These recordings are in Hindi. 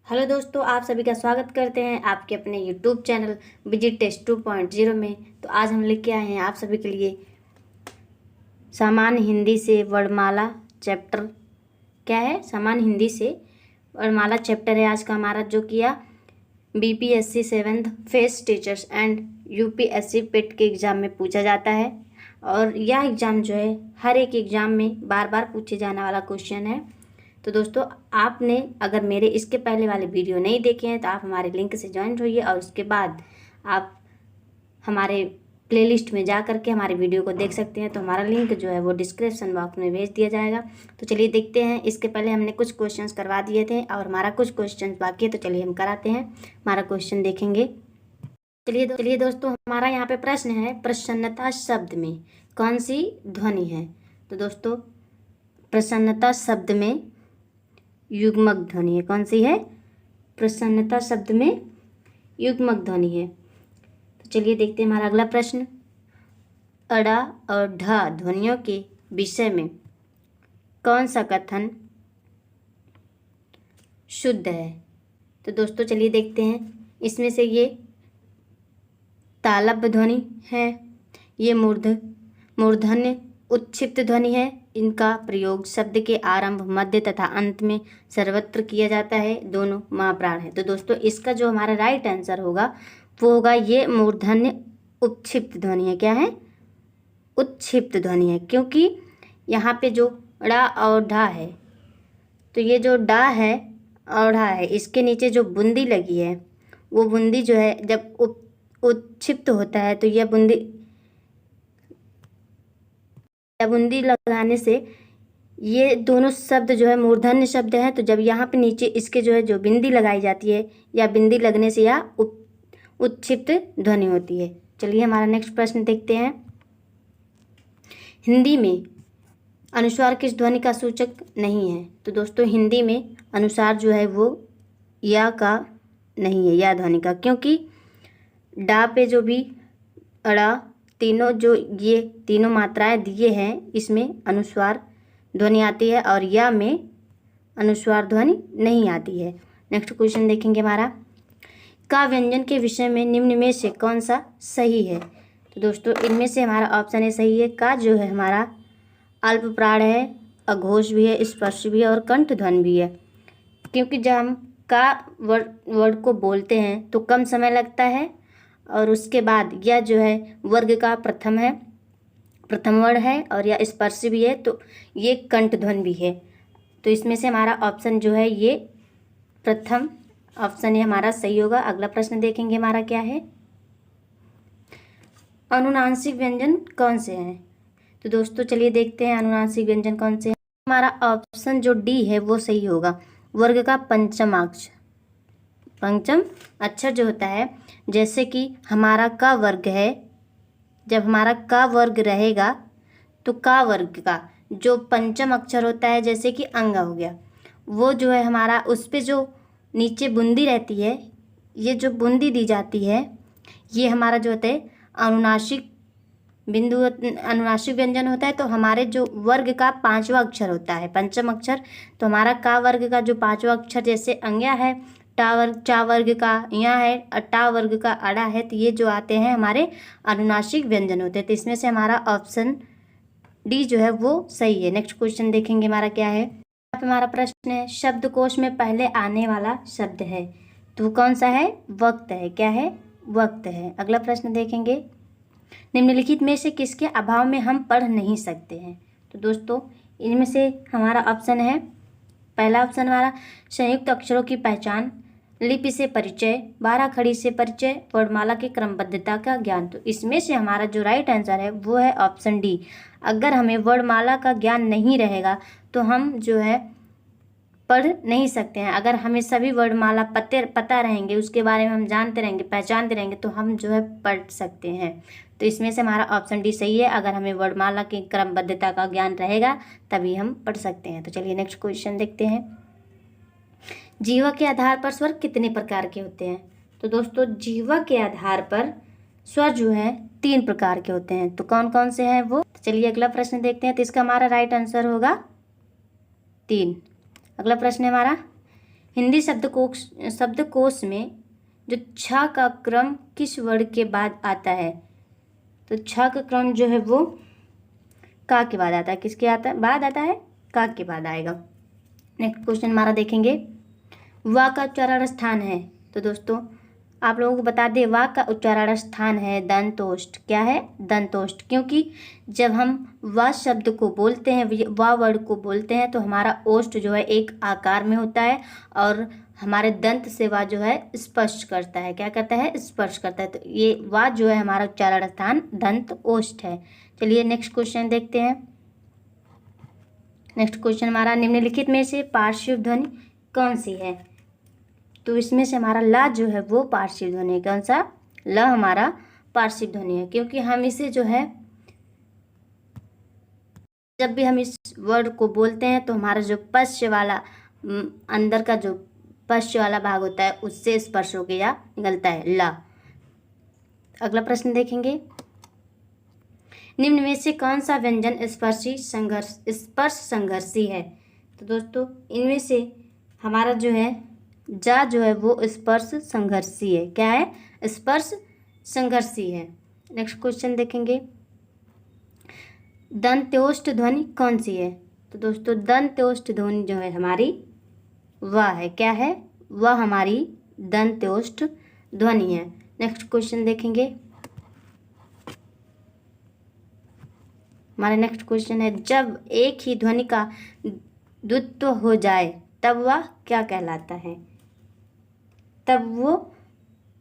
हेलो दोस्तों, आप सभी का स्वागत करते हैं आपके अपने यूट्यूब चैनल विजिट टेस्ट 2.0 में। तो आज हम लेके आए हैं आप सभी के लिए सामान्य हिंदी से वर्णमाला चैप्टर। क्या है? सामान्य हिंदी से वर्णमाला चैप्टर है आज का हमारा, जो किया BPSC 7th phase teachers and UPSC PET के एग्ज़ाम में पूछा जाता है। और यह एग्ज़ाम जो है हर एक एग्ज़ाम में बार बार पूछे जाने वाला क्वेश्चन है। तो दोस्तों, आपने अगर मेरे इसके पहले वाले वीडियो नहीं देखे हैं तो आप हमारे लिंक से ज्वाइन होइए और उसके बाद आप हमारे प्लेलिस्ट में जा करके हमारे वीडियो को देख सकते हैं। तो हमारा लिंक जो है वो डिस्क्रिप्शन बॉक्स में भेज दिया जाएगा। तो चलिए देखते हैं। इसके पहले हमने कुछ क्वेश्चंस करवा दिए थे और हमारा कुछ क्वेश्चंस बाकी है, तो चलिए हम कराते हैं, हमारा क्वेश्चन देखेंगे। चलिए दोस्तों, हमारा यहाँ पे प्रश्न है, प्रसन्नता शब्द में कौन सी ध्वनि है? तो दोस्तों, प्रसन्नता शब्द में युग्मक ध्वनि है। कौन सी है? प्रसन्नता शब्द में युग्मक ध्वनि है। तो चलिए देखते हैं हमारा अगला प्रश्न। अड़ा और ढ ध्वनियों के विषय में कौन सा कथन शुद्ध है? तो दोस्तों चलिए देखते हैं। इसमें से ये तालव्य ध्वनि है, ये मूर्धन्य उत्क्षिप्त ध्वनि है। इनका प्रयोग शब्द के आरंभ, मध्य तथा अंत में सर्वत्र किया जाता है। दोनों महाप्राण है। तो दोस्तों, इसका जो हमारा राइट आंसर होगा वो होगा ये मूर्धन्य उत्क्षिप्त ध्वनि है। क्या है? उत्क्षिप्त ध्वनि है, क्योंकि यहाँ पे जो ड़ा और ढा है, तो ये जो डा है और ढा है, इसके नीचे जो बूंदी लगी है, वो बूंदी जो है जब उत्क्षिप्त होता है तो यह बूंदी लगाने से ये दोनों शब्द जो है मूर्धन्य शब्द हैं। तो जब यहाँ पे नीचे इसके जो है जो बिंदी लगाई जाती है, या बिंदी लगने से यह उत्क्षिप्त ध्वनि होती है। चलिए हमारा नेक्स्ट प्रश्न देखते हैं। हिंदी में अनुस्वार किस ध्वनि का सूचक नहीं है? तो दोस्तों, हिंदी में अनुस्वार जो है वो या का नहीं है, या ध्वनि का, क्योंकि डा पे जो भी अड़ा, तीनों जो ये तीनों मात्राएं दिए हैं, इसमें अनुस्वार ध्वनि आती है और या में अनुस्वार ध्वनि नहीं आती है। नेक्स्ट क्वेश्चन देखेंगे हमारा। का व्यंजन के विषय में निम्न में से कौन सा सही है? तो दोस्तों, इनमें से हमारा ऑप्शन है सही है। का जो है हमारा अल्प प्राण है, अघोष भी है, स्पर्श भी है और कंठ ध्वनि भी है। क्योंकि जब हम का वर्ड को बोलते हैं तो कम समय लगता है, और उसके बाद यह जो है वर्ग का प्रथम वर्ण है और यह स्पर्श भी है, तो ये कंठ ध्वनि भी है। तो इसमें से हमारा ऑप्शन जो है ये प्रथम ऑप्शन है हमारा सही होगा। अगला प्रश्न देखेंगे हमारा क्या है। अनुनासिक व्यंजन कौन से हैं? तो दोस्तों चलिए देखते हैं अनुनासिक व्यंजन कौन से हैं। हमारा ऑप्शन जो डी है वो सही होगा। वर्ग का पंचम अक्षर जो होता है, जैसे कि हमारा का वर्ग है, जब हमारा का वर्ग रहेगा तो का वर्ग का जो पंचम अक्षर होता है, जैसे कि अंग हो गया, वो जो है हमारा उस पे जो नीचे बूंदी रहती है, ये जो बूंदी दी जाती है, ये हमारा जो होता है अनुनासिक व्यंजन होता है। तो हमारे जो वर्ग का पांचवा अक्षर होता है, पंचम अक्षर, तो हमारा का वर्ग का जो पांचवा अक्षर, जैसे अंग्या है, चा वर्ग का या है, टा वर्ग का अड़ा है, तो ये जो आते हैं हमारे अनुनासिक व्यंजन होते हैं। तो इसमें से हमारा ऑप्शन डी जो है वो सही है। नेक्स्ट क्वेश्चन देखेंगे हमारा क्या है। यहाँ पे हमारा प्रश्न है, शब्दकोश में पहले आने वाला शब्द है, तो कौन सा है? वक्त है। क्या है? वक्त है। अगला प्रश्न देखेंगे। निम्नलिखित में से किसके अभाव में हम पढ़ नहीं सकते हैं? तो दोस्तों, इनमें से हमारा ऑप्शन है, पहला ऑप्शन हमारा संयुक्त अक्षरों की पहचान, लिपि से परिचय, 12 खड़ी से परिचय, वर्णमाला की क्रमबद्धता का ज्ञान। तो इसमें से हमारा जो राइट आंसर है वो है ऑप्शन डी। अगर हमें वर्णमाला का ज्ञान नहीं रहेगा तो हम जो है पढ़ नहीं सकते हैं। अगर हमें सभी वर्णमाला पता रहेंगे, उसके बारे में हम जानते रहेंगे, पहचानते रहेंगे, तो हम जो है पढ़ सकते हैं। तो इसमें से हमारा ऑप्शन डी सही है। अगर हमें वर्णमाला की क्रमबद्धता का ज्ञान रहेगा तभी हम पढ़ सकते हैं। तो चलिए नेक्स्ट क्वेश्चन देखते हैं। जीवा के आधार पर स्वर कितने प्रकार के होते हैं? तो दोस्तों, जीवा के आधार पर स्वर जो है 3 प्रकार के होते हैं। तो कौन कौन से हैं वो? तो चलिए अगला प्रश्न देखते हैं। तो इसका हमारा राइट आंसर होगा 3। अगला प्रश्न है हमारा, हिंदी शब्दकोश में जो छ का क्रम किस वर्ण के बाद आता है? तो छ का क्रम जो है वो का के बाद आता है। किसके बाद आता है? का के बाद आएगा। नेक्स्ट क्वेश्चन हमारा देखेंगे, वा का उच्चारण स्थान है। तो दोस्तों आप लोगों को बता दें, वा का उच्चारण स्थान है दंतोष्ठ। क्या है? दंतोष्ठ। क्योंकि जब हम वा शब्द को बोलते हैं, वा वर्ड को बोलते हैं, तो हमारा ओष्ठ जो है एक आकार में होता है और हमारे दंत से वा जो है स्पर्श करता है। क्या करता है? स्पर्श करता है। तो ये वा जो है हमारा उच्चारण स्थान दंत ओष्ठ है। चलिए नेक्स्ट क्वेश्चन देखते हैं। नेक्स्ट क्वेश्चन हमारा, निम्नलिखित में से पार्श्व ध्वनि कौन सी है? तो इसमें से हमारा ला जो है वो पार्श्व ध्वनि है। कौन सा? ल हमारा पार्श्व ध्वनि है, क्योंकि हम इसे जो है जब भी हम इस वर्ड को बोलते हैं तो हमारा जो पश्च वाला अंदर का जो पश्च वाला भाग होता है उससे स्पर्श होकर या निकलता है ला। अगला प्रश्न देखेंगे, निम्न में से कौन सा व्यंजन स्पर्श संघर्षी है? तो दोस्तों इनमें से हमारा जो है जा जो है वो स्पर्श संघर्षी है। क्या है? स्पर्श संघर्षी है। नेक्स्ट क्वेश्चन देखेंगे, दंत्योष्ठ ध्वनि कौन सी है? तो दोस्तों दंत्योष्ठ ध्वनि जो है हमारी वह है। क्या है? वह हमारी दंत्योष्ठ ध्वनि है। नेक्स्ट क्वेश्चन देखेंगे, हमारा नेक्स्ट क्वेश्चन है, जब एक ही ध्वनि का द्वित्व हो जाए तब वह क्या कहलाता है? तब वो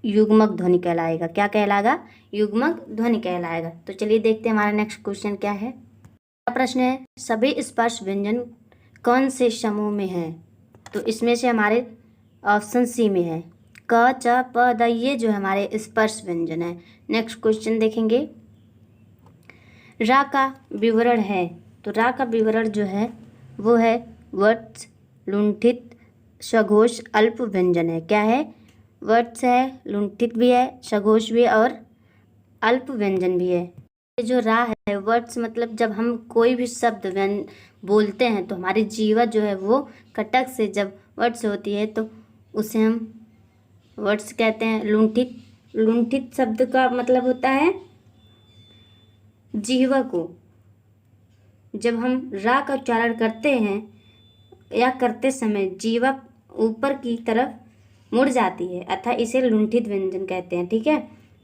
युग्मक ध्वनि कहलाएगा। क्या कहलाएगा? युग्मक ध्वनि कहलाएगा। तो चलिए देखते हैं हमारा नेक्स्ट क्वेश्चन क्या है। प्रश्न है, सभी स्पर्श व्यंजन कौन से समूह में है? तो इसमें से हमारे ऑप्शन सी में है क च प द, ये जो हमारे स्पर्श व्यंजन है। नेक्स्ट क्वेश्चन देखेंगे, रा का विवरण है। तो रा का विवरण जो है वो है वत्स, लुंठित, सघोष, अल्प व्यंजन है। क्या है? वत्स है, लुंठित भी है, सघोष भी है और अल्प व्यंजन भी है। ये जो रा है, वत्स मतलब जब हम कोई भी शब्द बोलते हैं तो हमारी जीवा जो है वो कटक से जब वत्स होती है तो उसे हम वत्स कहते हैं। लुंठित शब्द का मतलब होता है जीवा को जब हम रा का उच्चारण करते हैं या करते समय जीवा ऊपर की तरफ मुड़ जाती है, अतः इसे लुंठित व्यंजन कहते हैं। ठीक है,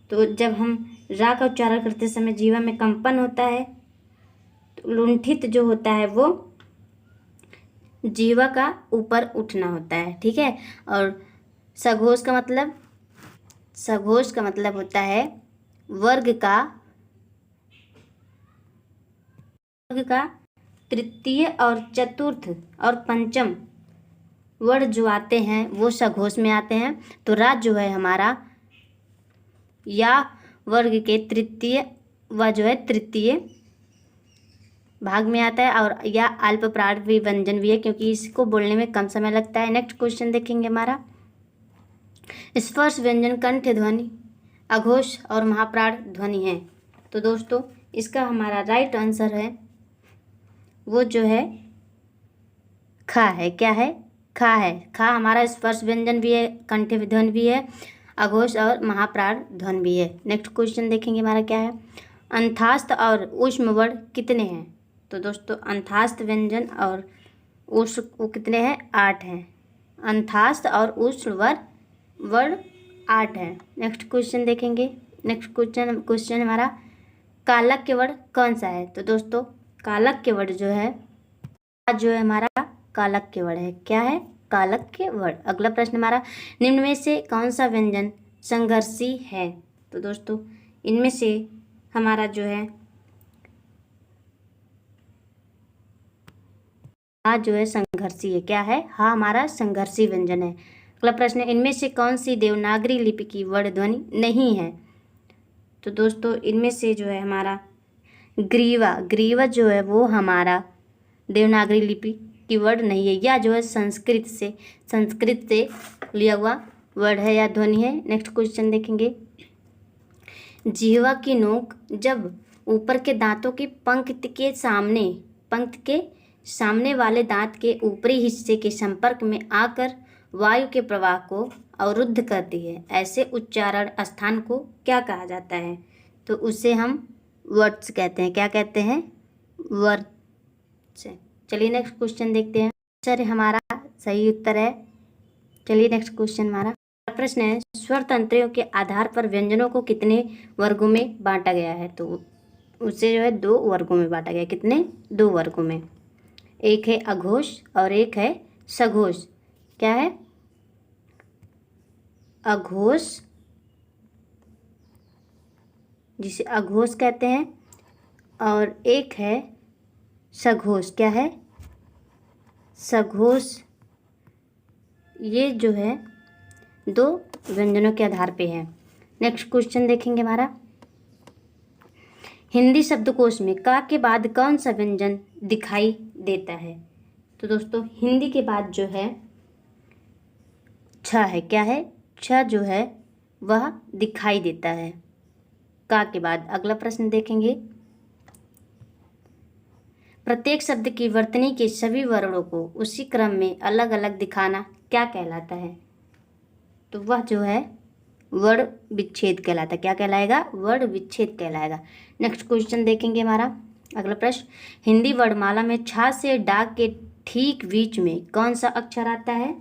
तो जब हम रा का उच्चारण करते समय जीवा में कंपन होता है तो लुंठित जो होता है वो जीवा का ऊपर उठना होता है। ठीक है, और सघोष का मतलब होता है वर्ग का तृतीय और चतुर्थ और पंचम वर्ण जो आते हैं वो सघोष में आते हैं। तो रा जो है हमारा या वर्ग के तृतीय भाग में आता है और या अल्प प्राण भी व्यंजन भी है, क्योंकि इसको बोलने में कम समय लगता है। नेक्स्ट क्वेश्चन देखेंगे हमारा, स्पर्श व्यंजन कंठ ध्वनि, अघोष और महाप्राण ध्वनि है। तो दोस्तों इसका हमारा राइट आंसर है वो जो है खा है। क्या है? खा है। खा हमारा स्पर्श व्यंजन भी है, कंठ ध्वनि भी है, अघोष और महाप्राण ध्वनि भी है। नेक्स्ट क्वेश्चन देखेंगे हमारा क्या है, अंथास्त और ऊष्म वर्ण कितने हैं? तो दोस्तों अंथास्त व्यंजन और ऊष्म वो कितने हैं? 8 हैं। अंथास्त और ऊष्म वर्ण 8 है। नेक्स्ट क्वेश्चन देखेंगे। नेक्स्ट क्वेश्चन हमारा, कालक्य वर्ण कौन सा है? तो दोस्तों कालक्य वर्ण जो है हमारा कालक्य वर्ण है। क्या है? कालक्य वर्ण। अगला प्रश्न हमारा, निम्न में से कौन सा व्यंजन संघर्षी है? तो दोस्तों इनमें से हमारा जो है हा जो है संघर्षी है। क्या है? हा हमारा संघर्षी व्यंजन है। अगला प्रश्न, इनमें से कौन सी देवनागरी लिपि की वर्ण ध्वनि नहीं है? तो दोस्तों इनमें से जो है हमारा ग्रीवा जो है वो हमारा देवनागरी लिपि की वर्ड नहीं है, या जो है संस्कृत से लिया हुआ वर्ड है या ध्वनि है। नेक्स्ट क्वेश्चन देखेंगे, जिह्वा की नोक जब ऊपर के दांतों की पंक्ति के सामने वाले दांत के ऊपरी हिस्से के संपर्क में आकर वायु के प्रवाह को अवरुद्ध करती है, ऐसे उच्चारण स्थान को क्या कहा जाता है? तो उसे हम वर्ड्स कहते हैं। क्या कहते हैं? वर्ड्स। चलिए नेक्स्ट क्वेश्चन देखते हैं। सर हमारा सही उत्तर है। चलिए नेक्स्ट क्वेश्चन हमारा प्रश्न है, स्वर तंत्रियों के आधार पर व्यंजनों को कितने वर्गों में बांटा गया है? तो उसे जो है 2 वर्गों में बांटा गया है। कितने? 2 वर्गों में। एक है अघोष और एक है सघोष। क्या है? अघोष, जिसे अघोष कहते हैं, और एक है सघोष। क्या है? सघोष। ये जो है 2 व्यंजनों के आधार पे है। नेक्स्ट क्वेश्चन देखेंगे हमारा, हिंदी शब्दकोश में का के बाद कौन सा व्यंजन दिखाई देता है? तो दोस्तों हिंदी के बाद जो है छ है। क्या है? छ जो है वह दिखाई देता है का के बाद। अगला प्रश्न देखेंगे, प्रत्येक शब्द की वर्तनी के सभी वर्णों को उसी क्रम में अलग अलग दिखाना क्या कहलाता है? तो वह जो है वर्ण विच्छेद कहलाता है। क्या कहलाएगा? वर्ण विच्छेद कहलाएगा। नेक्स्ट क्वेश्चन देखेंगे हमारा अगला प्रश्न, हिंदी वर्णमाला में छा से डा के ठीक बीच में कौन सा अक्षर आता है?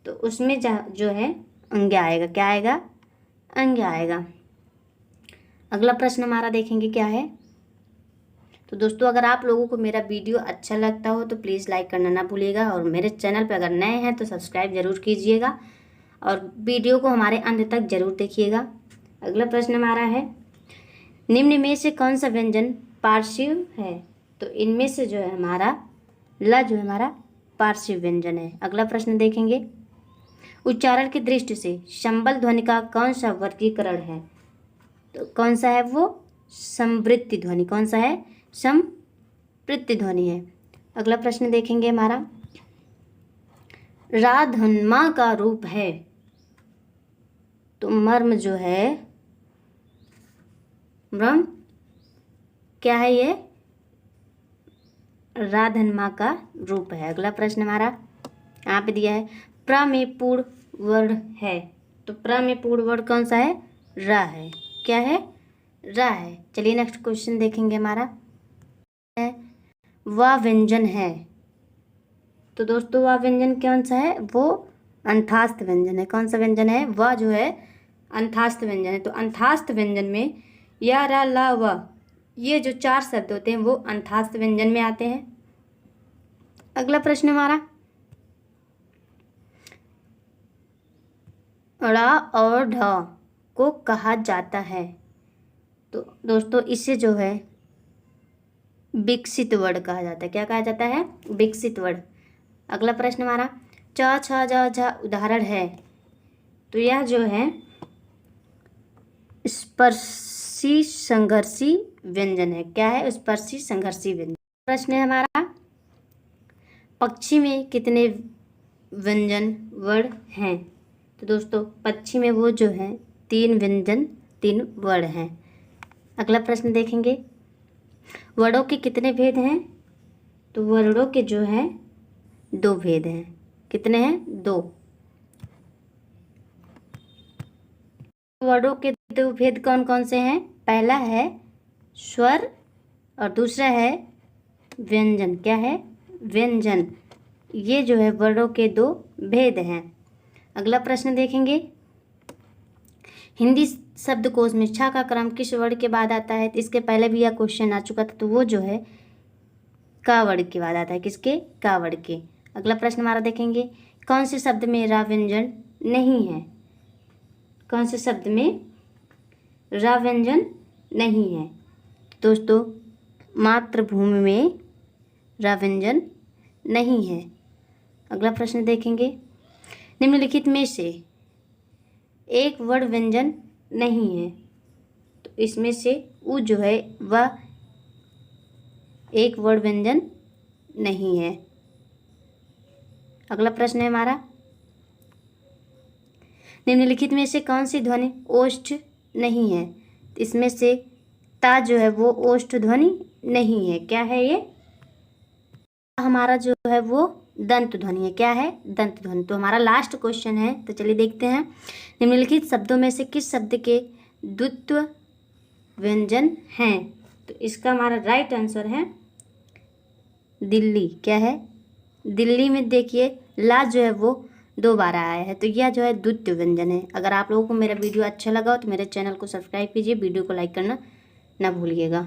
तो उसमें जो है अंग्या आएगा। क्या आएगा? अंग्या आएगा। अगला प्रश्न हमारा देखेंगे क्या है। तो दोस्तों अगर आप लोगों को मेरा वीडियो अच्छा लगता हो तो प्लीज़ लाइक करना ना भूलिएगा, और मेरे चैनल पर अगर नए हैं तो सब्सक्राइब जरूर कीजिएगा, और वीडियो को हमारे अंत तक जरूर देखिएगा। अगला प्रश्न हमारा है, निम्न में से कौन सा व्यंजन पार्श्व है? तो इनमें से जो है हमारा ल जो है हमारा पार्श्व व्यंजन है। अगला प्रश्न देखेंगे, उच्चारण की दृष्टि से संबल ध्वनि का कौन सा वर्गीकरण है? तो कौन सा है वो? संवृत्ति ध्वनि। कौन सा है? संवृत्ति ध्वनि है। अगला प्रश्न देखेंगे हमारा, रा धन्मा का रूप है। तो मर्म जो है, मर्म क्या है? ये रा धन्मा का रूप है। अगला प्रश्न हमारा यहाँ पे दिया है, प्र में पूर्ण वर्ण है। तो प्र में पूर्ण वर्ण कौन सा है? रा है। क्या है? रा है। चलिए नेक्स्ट क्वेश्चन देखेंगे हमारा है, वह व्यंजन है। तो दोस्तों वह व्यंजन कौन सा है? वो अंथास्त व्यंजन है। कौन सा व्यंजन है? वह जो है अंथास्त व्यंजन है। तो अंथास्त व्यंजन में या, रा, ला, व, ये जो 4 शब्द होते हैं वो अंथास्त व्यंजन में आते हैं। अगला प्रश्न हमारा, ड़ और ढ को कहा जाता है। तो दोस्तों इसे जो है विकसित वर्ण कहा जाता है। क्या कहा जाता है? विकसित वर्ण। अगला प्रश्न हमारा, च, छ, ज, झ उदाहरण है। तो यह जो है स्पर्शी संघर्षी व्यंजन है। क्या है? स्पर्शी संघर्षी व्यंजन। प्रश्न है हमारा, पक्षी में कितने व्यंजन वर्ण हैं? तो दोस्तों पक्षी में वो जो है 3 व्यंजन 3 वर्ण हैं। अगला प्रश्न देखेंगे, वर्णों के कितने भेद हैं? तो वर्णों के जो है 2 भेद हैं। कितने हैं? 2। वर्णों के 2 भेद कौन कौन से हैं? पहला है स्वर और दूसरा है व्यंजन। क्या है? व्यंजन। ये जो है वर्णों के 2 भेद हैं। अगला प्रश्न देखेंगे, हिंदी शब्दकोश में छ का क्रम किस वर्ण के बाद आता है? तो इसके पहले भी यह क्वेश्चन आ चुका था, तो वो जो है का वर्ण के बाद आता है। किसके? का वर्ण के। अगला प्रश्न हमारा देखेंगे, कौन से शब्द में रा व्यंजन नहीं है? कौन से शब्द में रा व्यंजन नहीं है? दोस्तों मातृभूमि में रा व्यंजन नहीं है। अगला प्रश्न देखेंगे, निम्नलिखित में से एक वर्ण व्यंजन नहीं है। तो इसमें से उ जो है वह एक वर्ण व्यंजन नहीं है। अगला प्रश्न है हमारा, निम्नलिखित में से कौन सी ध्वनि ओष्ठ नहीं है? इसमें से ता जो है वो ओष्ठ ध्वनि नहीं है। क्या है ये? हमारा जो है वो दंत ध्वनि है। क्या है? दंत ध्वनि। तो हमारा लास्ट क्वेश्चन है, तो चलिए देखते हैं। निम्नलिखित शब्दों में से किस शब्द के द्वित्व व्यंजन हैं? तो इसका हमारा राइट आंसर है दिल्ली। क्या है? दिल्ली में देखिए ला जो है वो 2 बार आया है, तो यह जो है द्वित्व व्यंजन है। अगर आप लोगों को मेरा वीडियो अच्छा लगा हो तो मेरे चैनल को सब्सक्राइब कीजिए, वीडियो को लाइक करना ना भूलिएगा।